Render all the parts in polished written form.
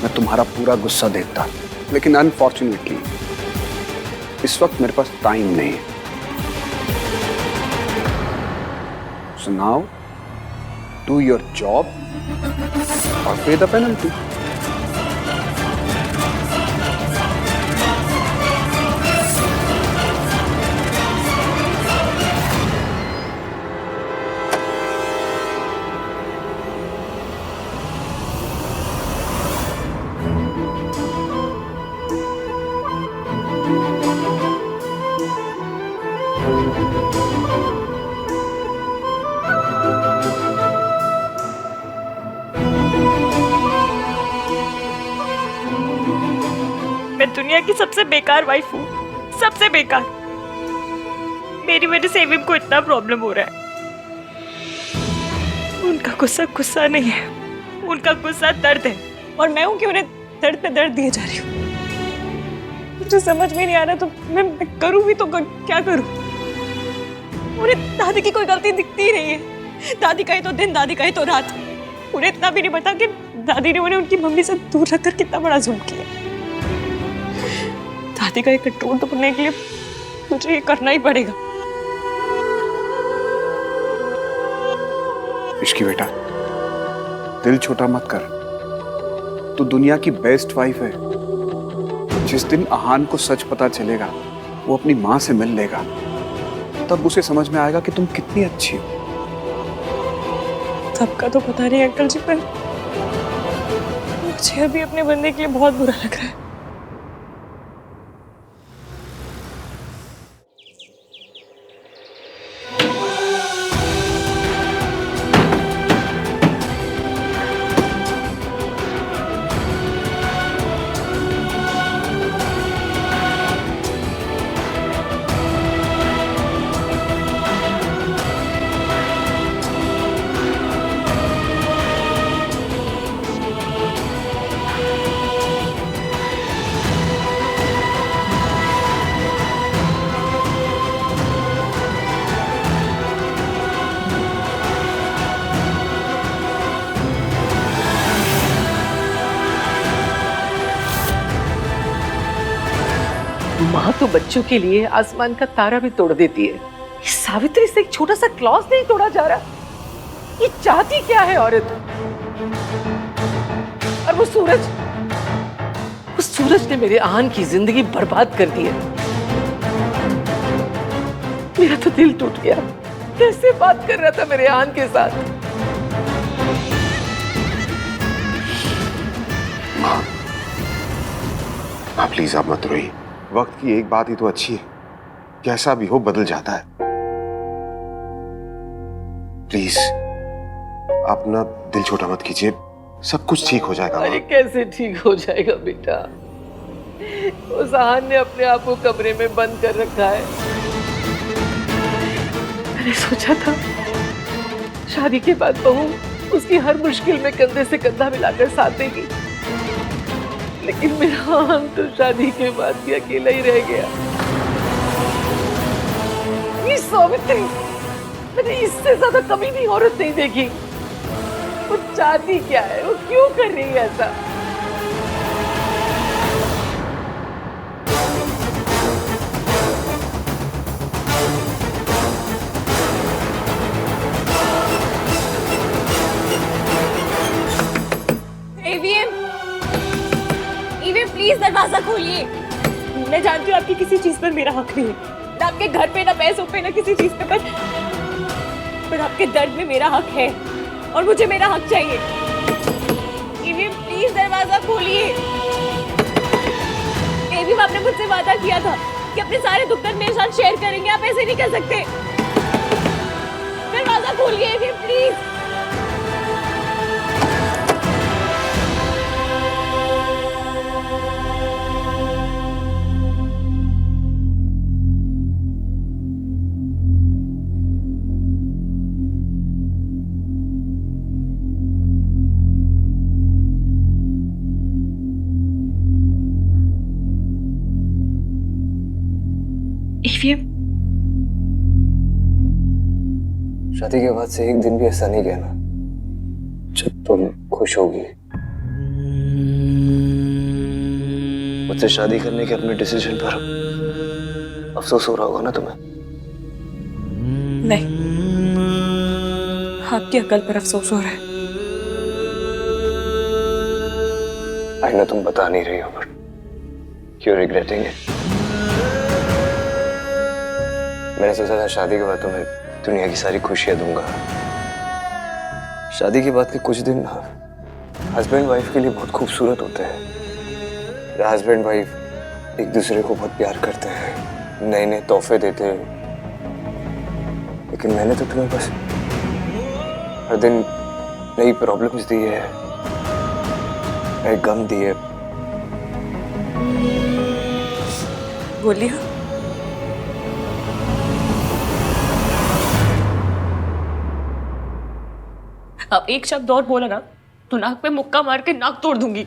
मैं तुम्हारा पूरा गुस्सा देखता, लेकिन अनफॉर्चुनेटली इस वक्त मेरे पास टाइम नहीं है। So now do your job और पे द पेनल्टी। मैं दुनिया की सबसे बेकार वाइफ हूँ, सबसे बेकार। मेरी वजह से एविम को इतना प्रॉब्लम हो रहा है। उनका गुस्सा गुस्सा नहीं है, उनका गुस्सा दर्द है, और मैं हूं कि उन्हें दर्द पे दर्द दिए जा रही हूँ। मुझे समझ में नहीं आ रहा तो मैं करूँ भी तो क्या करूँ? उन्हें दादी की कोई गलती दिखती नहीं है। दादी का ही तो दिन, दादी का ही तो रात। उन्हें इतना भी नहीं पता कि दादी ने उन्हें उनकी मम्मी से दूर रखकर कितना बड़ा जुल्म किया। दादी का ये कंट्रोल तोड़ने के लिए मुझे ये करना ही पड़ेगा। इश्की बेटा, दिल छोटा मत कर। तू दुनिया की बेस्ट वाइफ है। जिस दिन आहान को सच पता चलेगा, वो अपनी माँ से मिल लेगा, तब उसे समझ में आएगा कि तुम कितनी अच्छी हो। सबका तो पता नहीं अंकल जी, पर मुझे अभी अपने बंदे के लिए बहुत बुरा लग रहा है। माँ तो बच्चों के लिए आसमान का तारा भी तोड़ देती है। ये सावित्री से एक छोटा सा क्लॉज नहीं तोड़ा जा रहा। ये चाहती क्या है औरत? और वो सूरज ने मेरे आहान की जिंदगी बर्बाद कर दी है। मेरा तो दिल टूट गया। कैसे बात कर रहा था मेरे आहान के साथ। माँ प्लीज आप मत रोइए। वक्त की एक बात ही तो अच्छी है, कैसा भी हो बदल जाता है। प्लीज आप ना दिल छोटा मत कीजिए, सब कुछ ठीक हो जाएगा। अरे कैसे ठीक हो जाएगा बेटा? उस आहान ने अपने आप को कमरे में बंद कर रखा है। मैंने सोचा था शादी के बाद बहू उसकी हर मुश्किल में कंधे से कंधा मिलाकर साथ देगी, लेकिन मेरा आहान तो शादी के बाद भी अकेला ही रह गया। ये सावित्री, मैंने इससे ज्यादा कभी भी औरत नहीं देखी। वो चाहती क्या है? वो क्यों कर रही है ऐसा? प्लीज दरवाजा खोलिए। मैं जानती हूँ आपकी किसी चीज पर मेरा हक नहीं है, ना आपके घर पे, ना पैसों पे, ना किसी चीज पे, पर आपके दर्द में मेरा हक है और मुझे मेरा हक चाहिए। प्लीज दरवाजा खोलिए। एविम, आपने मुझसे वादा किया था कि अपने सारे दुख दर्द मेरे साथ शेयर करेंगे। आप ऐसे नहीं कर सकते। दरवाजा खोलिए एविम, प्लीज। शादी के बाद से एक दिन भी ऐसा नहीं गया ना जब तुम खुश होगी। मुझसे शादी करने के अपने डिसीजन पर अफसोस हो रहा होगा ना तुम्हें? नहीं, आपकी अकल पर अफसोस हो रहा है। आई नो तुम बता नहीं रही हो, बट यू रिग्रेटिंग इट। मैंने सोचा था शादी के बाद तुम्हें दुनिया की सारी खुशियां दूंगा। शादी के बाद के कुछ दिन हस्बैंड वाइफ के लिए बहुत खूबसूरत होते हैं। हस्बैंड वाइफ एक दूसरे को बहुत प्यार करते हैं, नए नए तोहफे देते हैं। लेकिन मैंने तो तुम्हें बस हर दिन नई प्रॉब्लम्स दी है, नए गम दिए। बोलिए। अब एक शब्द और बोला ना तो नाक पे मुक्का मार के नाक तोड़ दूंगी।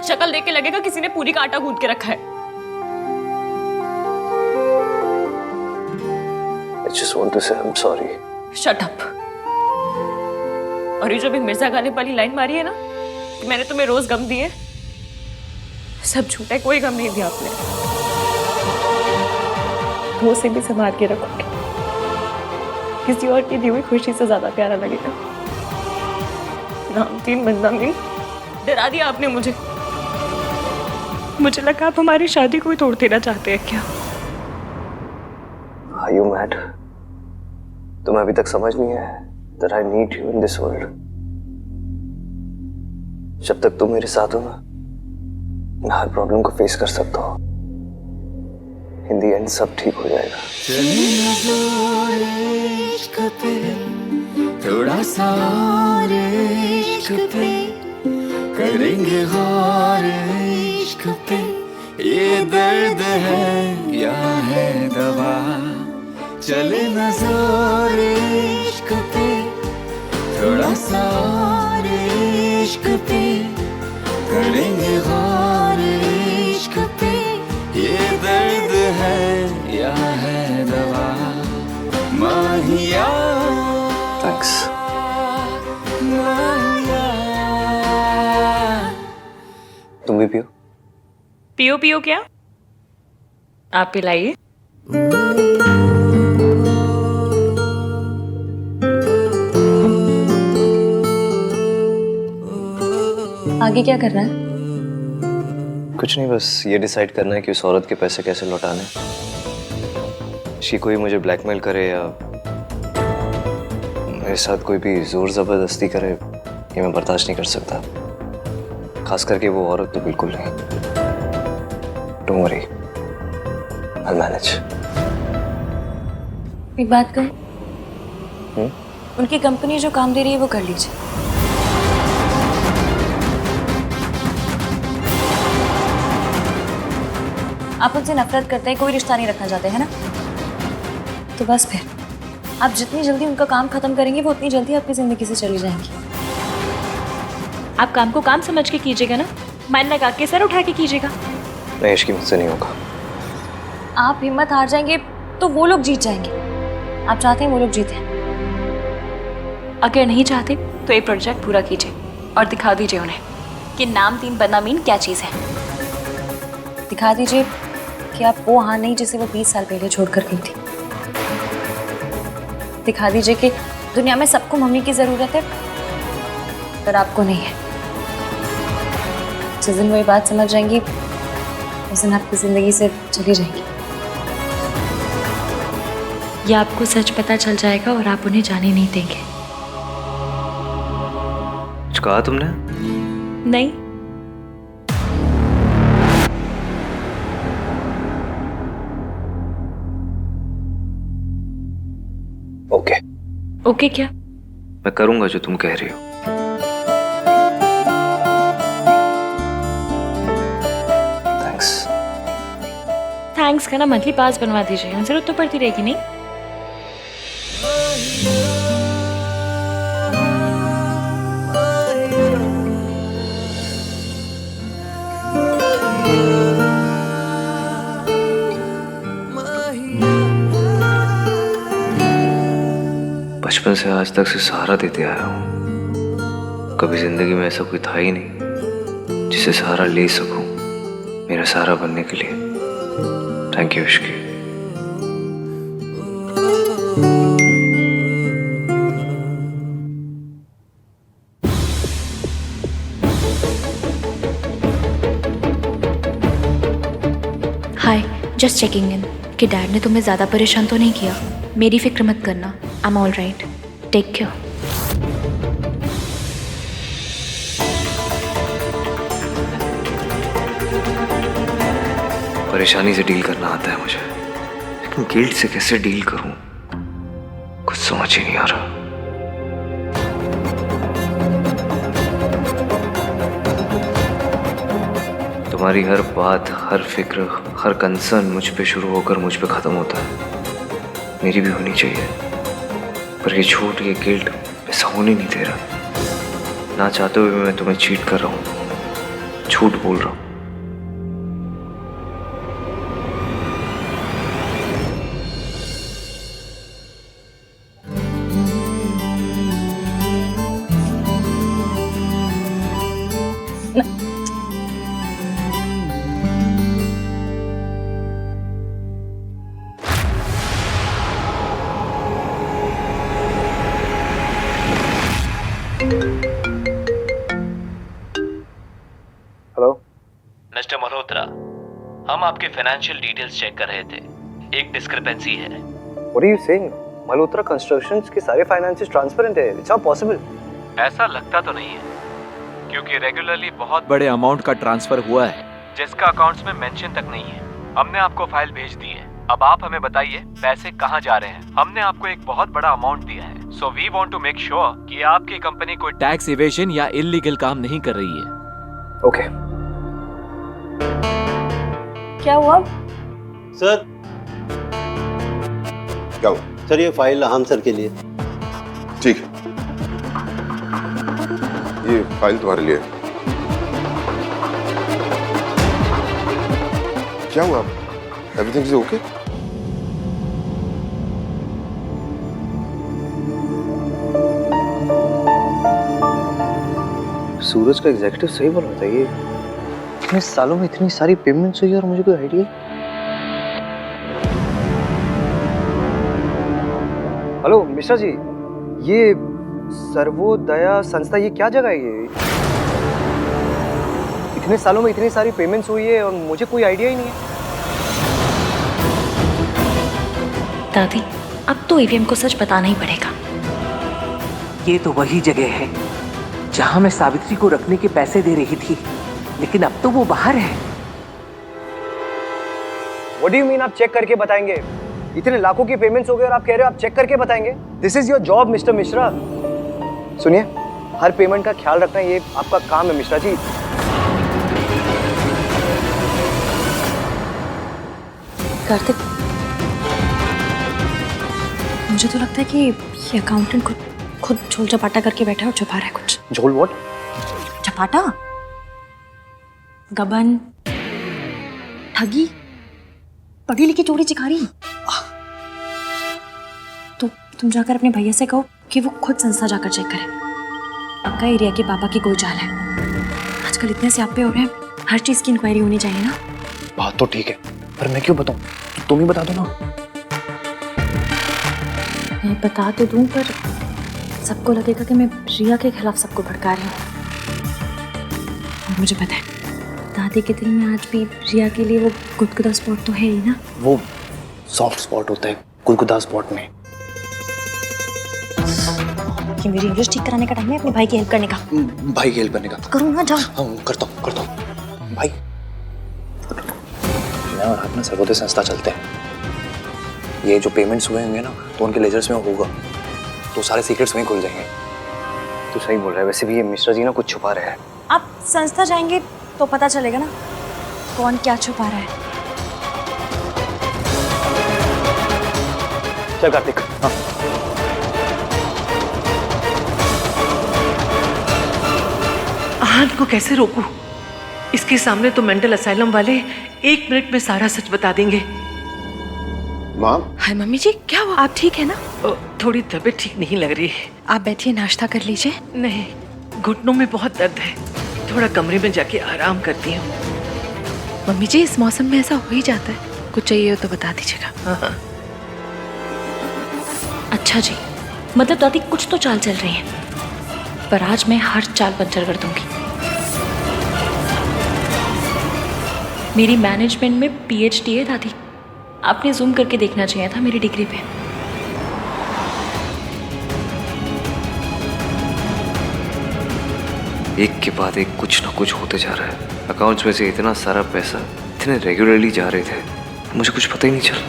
शक्ल देख के लगेगा किसी ने पूरी का आटा गूंथ के रखा है। I just want to say I'm sorry. Shut up. और ये जो भी मिर्जा गालिब वाली लाइन मारी है ना कि मैंने तुम्हें रोज गम दिए, सब झूठा है, कोई गम नहीं दिया आपने। वो से भी संभाल के रखोगे, किसी और की दी हुई खुशी से ज्यादा प्यारा लगेगा। नामतीन बंदा में डरा दिया आपने मुझे। मुझे लगा आप हमारी शादी को ही तोड़ देना चाहते हैं क्या? Are you mad? तुम्हें अभी तक समझ नहीं है that I need you in this world. जब तक तुम मेरे साथ हो ना, मैं हर प्रॉब्लम को फेस कर सकता हूँ। In the end सब ठीक हो जाएगा। थोड़ा सा और इश्क पे करेंगे गौर इश्क पे, ये दर्द है या है दवा, चले न जोर इश्क पे, थोड़ा सा और इश्क पे करेंगे गौर इश्क पे, ये दर्द है या है दवा, माहिया। Thanks. तुम भी पियो। पियो पियो क्या? आप पिलाइए। आगे क्या कर रहा है? कुछ नहीं, बस ये डिसाइड करना है कि उस औरत के पैसे कैसे लौटाने। शी कोई मुझे ब्लैकमेल करे या मेरे साथ कोई भी जोर जबरदस्ती करे, ये मैं बर्दाश्त नहीं कर सकता। खास करके वो औरत तो बिल्कुल नहीं। Don't worry, I manage. एक बात कहूं, उनकी कंपनी जो काम दे रही है वो कर लीजिए। आप उनसे नफरत करते हैं, कोई रिश्ता नहीं रखना चाहते, है ना? तो बस फिर आप जितनी जल्दी उनका काम खत्म करेंगे वो उतनी जल्दी आपकी जिंदगी से चली जाएंगी। आप काम को काम समझ के कीजिएगा ना, मन लगा के सर उठा के कीजिएगा। नहीं, इसकी मुझसे नहीं होगा। आप हिम्मत हार जाएंगे तो वो लोग जीत जाएंगे। आप चाहते हैं वो लोग जीते? अगर नहीं चाहते तो ये प्रोजेक्ट पूरा कीजिए और दिखा दीजिए उन्हें कि नामतीन बदनामीन क्या चीज़ है। दिखा दीजिए कि आप वो हाँ नहीं जिसे वो 20 साल पहले छोड़कर गई थी। दिखा दीजिए कि दुनिया में सबको मम्मी की जरूरत है पर आपको नहीं है। जिस दिन वो ये बात समझ जाएंगी उस दिन आपकी जिंदगी से चली जाएंगी। या आपको सच पता चल जाएगा और आप उन्हें जाने नहीं देंगे। कुछ कहा तुमने? नहीं। ओके। ओके क्या? मैं करूंगा जो तुम कह रही हो। थैंक्स। थैंक्स का ना मंथली पास बनवा दीजिए, जरूरत तो पड़ती रहेगी नहीं। बचपन से आज तक से सहारा देते आया हूँ। कभी जिंदगी में ऐसा कोई था ही नहीं जिसे सहारा ले सकूं। मेरा सहारा बनने के लिए thank you Ishki. Hi, just checking in कि डैड ने तुम्हें ज़्यादा परेशान तो नहीं किया। मेरी फिक्र मत करना, I am all right, take care. परेशानी से डील करना आता है मुझे, लेकिन गिल्ट से कैसे डील करूं कुछ समझ ही नहीं आ रहा। तुम्हारी हर बात, हर फिक्र, हर कंसर्न मुझ पे शुरू होकर मुझ पे खत्म होता है। मेरी भी होनी चाहिए, पर ये झूठ, ये गिल्ट ऐसा होने नहीं दे रहा। ना चाहते हुए मैं तुम्हें चीट कर रहा हूँ, झूठ बोल रहा हूँ। हेलो मिस्टर मल्होत्रा, हम आपके फाइनेंशियल डिटेल्स चेक कर रहे थे। एक डिस्क्रिपेंसी है। What are you saying? Malhotra constructions के सारे फाइनेंसेस ट्रांसपेरेंट है। It's not possible. ऐसा लगता तो नहीं है, क्योंकि रेगुलरली बहुत बड़े अमाउंट का ट्रांसफर हुआ है जिसका अकाउंट्स में मेंशन तक नहीं है। हमने आपको फाइल भेज दी है, अब आप हमें बताइए पैसे कहाँ जा रहे हैं। हमने आपको एक बहुत बड़ा अमाउंट दिया है, so we want to make sure कि आपकी कंपनी कोई टैक्स इवेजन या इलीगल काम नहीं कर रही है। ओके क्या हुआ? सर, क्या हुआ? सर ये फाइल हम सर के लिए। ठीक है, ये फाइल तुम्हारे लिए। क्या हुआ? Everything is okay? सूरज का एग्जीक्यूटिव सही बोल रहा था। ये इतने सालों में इतनी सारी पेमेंट्स हुई और मुझे कोई आइडिया। हेलो मिश्रा जी, ये सर्वोदया संस्था ये क्या जगह है? ये इतने सालों में इतनी सारी पेमेंट्स हुई है और मुझे कोई आइडिया ही नहीं है। दादी, अब तो ईवीएम को सच बताना ही पड़ेगा। ये तो वही जगह है जहां मैं सावित्री को रखने के पैसे दे रही थी, लेकिन अब तो वो बाहर है। What do you mean आप चेक करके बताएंगे? इतने लाखों की पेमेंट्स हो गए और आप कह रहे हो आप चेक करके बताएंगे? This is your job mister Mishra. सुनिए, हर पेमेंट का ख्याल रखना ये आपका काम है मिश्रा जी। कार्तिक, मुझे तो लगता है कि ये अकाउंटेंट खुद झोल चपाटा करके बैठा है और छुपा रहा है कुछ। झोल व्हाट? चपाटा, गबन, ठगी, पढ़ी लिखी चोरी चिकारी। तो तुम जाकर अपने भैया से कहो कि वो खुद संस्था जाकर चेक करे। पक्का एरिया के पापा की कोई चाल है। आजकल इतने स्यापे हो रहे हैं, हर चीज की इंक्वायरी होनी चाहिए ना। बात तो ठीक है, पर मैं क्यों बताऊं? तुम ही बता दो ना। मैं बता तो दूं, पर सबको लगेगा कि मैं रिया के खिलाफ सबको भड़का रही हूँ। और मुझे पता है दादी के दिल में आज भी रिया के लिए वो गुदगुदा स्पॉट तो है ही ना। वो सॉफ्ट स्पॉट होता है गुदगुदा स्पॉट में। कि मेरी इंग्लिश ठीक कराने का टाइम है अपने भाई की हेल्प करने का। भाई की हेल्प करने का? करूँ ना, जा। हाँ, करता हूँ भाई। मैं और आप ना सर्वोदय संस्था चलते हैं। ये जो पेमेंट्स हुए होंगे ना, तो उनके लेजर्स में होगा, तो सारे सीक्रेट्स वहीं खुल जाएंगे। तो सही बोल रहा है। वैसे भी ये मिश्रा जी ना कुछ छुपा रहे हैं। आप संस्था जाएंगे तो पता चलेगा ना कौन क्या छुपा रहा है। चल कार्तिक। हाँ। आहन को कैसे रोकूं? इसके सामने तो मेंटल असाइलम वाले 1 मिनट में सारा सच बता देंगे। माँ, हाय मम्मी जी, क्या हुआ? आप ठीक है ना? थोड़ी तबीयत ठीक नहीं लग रही है। आप बैठिए, नाश्ता कर लीजिए। नहीं, घुटनों में बहुत दर्द है, थोड़ा कमरे में जाके आराम करती हूँ। मम्मी जी इस मौसम में ऐसा हो ही जाता है, कुछ चाहिए हो तो बता दीजिएगा। हाँ हाँ। अच्छा जी, मतलब दादी कुछ तो चाल चल रही है, पर आज मैं हर चाल पंचर कर दूंगी। मेरी मैनेजमेंट में PhD है दादी, आपने जूम करके देखना चाहिए था मेरी डिग्री पे। एक के बाद एक कुछ ना कुछ होते जा रहा है। अकाउंट्स में से इतना सारा पैसा इतने रेगुलरली जा रहे थे, मुझे कुछ पता ही नहीं चला।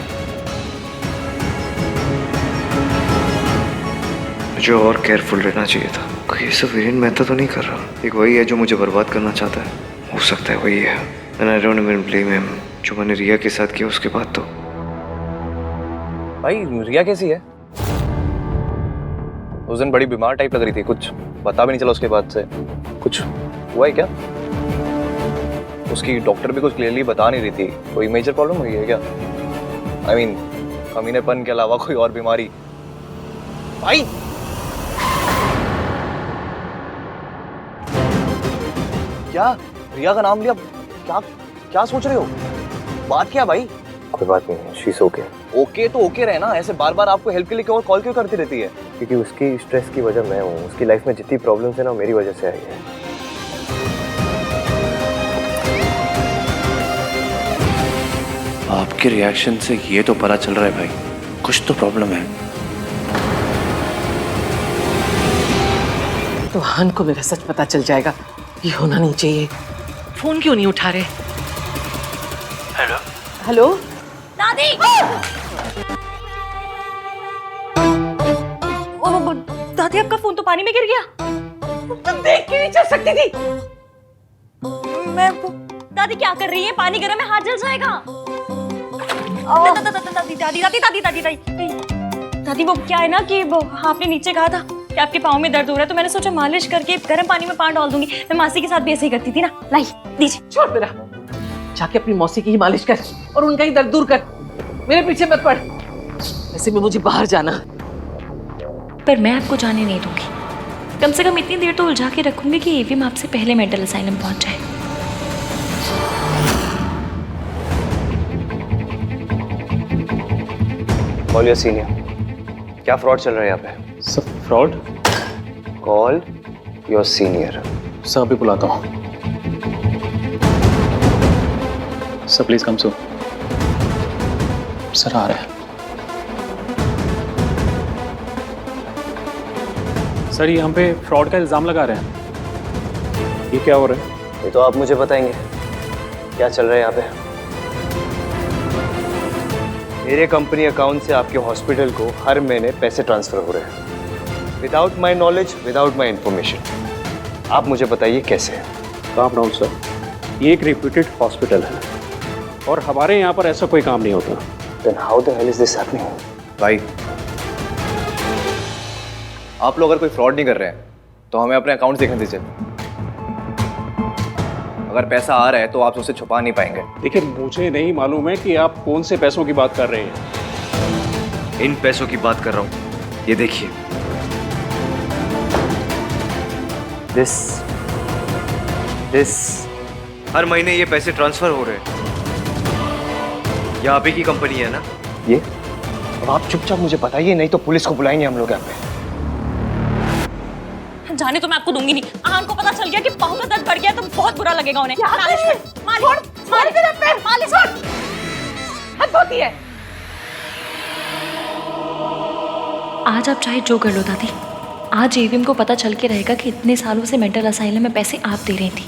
मुझे और केयरफुल रहना चाहिए था। कहीं ये सब वीरेन मेहता तो नहीं कर रहा? एक वही है जो मुझे बर्बाद करना चाहता है, हो सकता है वही है। And I don't even blame him. जो मैंने रिया के साथ किया उसके बाद तो। भाई रिया कैसी है? उस दिन बड़ी बीमार टाइप लग रही थी, कुछ पता भी नहीं चला उसके बाद से। कुछ हुआ है क्या? उसकी डॉक्टर भी कुछ क्लियरली बता नहीं रही थी। कोई मेजर प्रॉब्लम हुई है क्या? आई मीन कमीनेपन के अलावा कोई और बीमारी? भाई क्या रिया का नाम लिया? क्या क्या सोच रहे हो? बात क्या भाई? कोई बात नहीं, शी इज ओके। ओके तो ओके रहे ना, ऐसे बार बार आपको हेल्प के लिए क्यों कॉल क्यों करती रहती है? क्योंकि उसकी स्ट्रेस की वजह मैं हूँ। उसकी लाइफ में जितनी प्रॉब्लम्स है ना, मेरी वजह से आई है। आपके रिएक्शन से ये तो पता चल रहा है भाई, कुछ तो प्रॉब्लम है। तो हन को मेरा सच पता चल जाएगा, ये होना नहीं चाहिए। फोन क्यों नहीं उठा रहे? हेलो हेलो दादी! दादी आपका फोन तो पानी में गिर गया। तुम देख के नहीं चल सकती थी? दादी क्या कर रही है? पानी गर्म है, हाथ जल जाएगा। दादी दादी दादी दादी दादी दादी दादी वो क्या है ना कि वो आपने नीचे कहा था कि आपके पाँव में दर्द हो रहा है, तो मैंने सोचा मालिश करके गर्म पानी में पान डाल दूंगी। मैं मासी के साथ भी ऐसे ही करती थी ना। लाई दीजिए। छोड़ मेरा, जाके अपनी मौसी की ही मालिश कर और उनका ही दर्द दूर कर, मेरे पीछे मत पड़। ऐसे में मुझे बाहर जाना। पर मैं आपको जाने नहीं दूंगी। कम से कम इतनी देर तो उलझा के रखूंगी कि एवीएम आपसे पहले मेंटल असाइलम पहुंच जाए। Call your senior. क्या फ्रॉड चल रहा है यहाँ पे? सब fraud? Call your senior. Sir भी बुलाता हूँ। Sir please come soon. Sir आ रहे हैं। सर ये हम पे फ्रॉड का इल्जाम लगा रहे हैं। ये क्या हो रहा है? ये तो आप मुझे बताएंगे क्या चल रहा है यहाँ पे। मेरे कंपनी अकाउंट से आपके हॉस्पिटल को हर महीने पैसे ट्रांसफर हो रहे हैं without my knowledge, without my information. आप मुझे बताइए कैसे? काम डाउन सर, ये एक रिप्यूटेड हॉस्पिटल है और हमारे यहाँ पर ऐसा कोई काम नहीं होता। Then how the hell is this happening? भाई आप लोग अगर कोई फ्रॉड नहीं कर रहे हैं तो हमें अपने अकाउंट देखने दीजिए। अगर पैसा आ रहा है तो आप उसे छुपा नहीं पाएंगे। देखिए मुझे नहीं मालूम है कि आप कौन से पैसों की बात कर रहे हैं। इन पैसों की बात कर रहा हूँ। ये देखिए, दिस हर महीने ये पैसे ट्रांसफर हो रहे हैं। ये आप ही की कंपनी है ना? ये अब आप चुपचाप मुझे बताइए, नहीं तो पुलिस को बुलाएंगे हम लोग यहाँ पे। जाने तो मैं आपको दूंगी नहीं। आहान को पता चल गया कि पाँव का दर्द बढ़ गया तो बहुत बुरा लगेगा उन्हें। मालिश हद होती है। आज आप चाहे जो कर लो दादी, आज एवीएम को पता चल के रहेगा कि इतने सालों से मेंटल असाइलम में पैसे आप दे रही थी।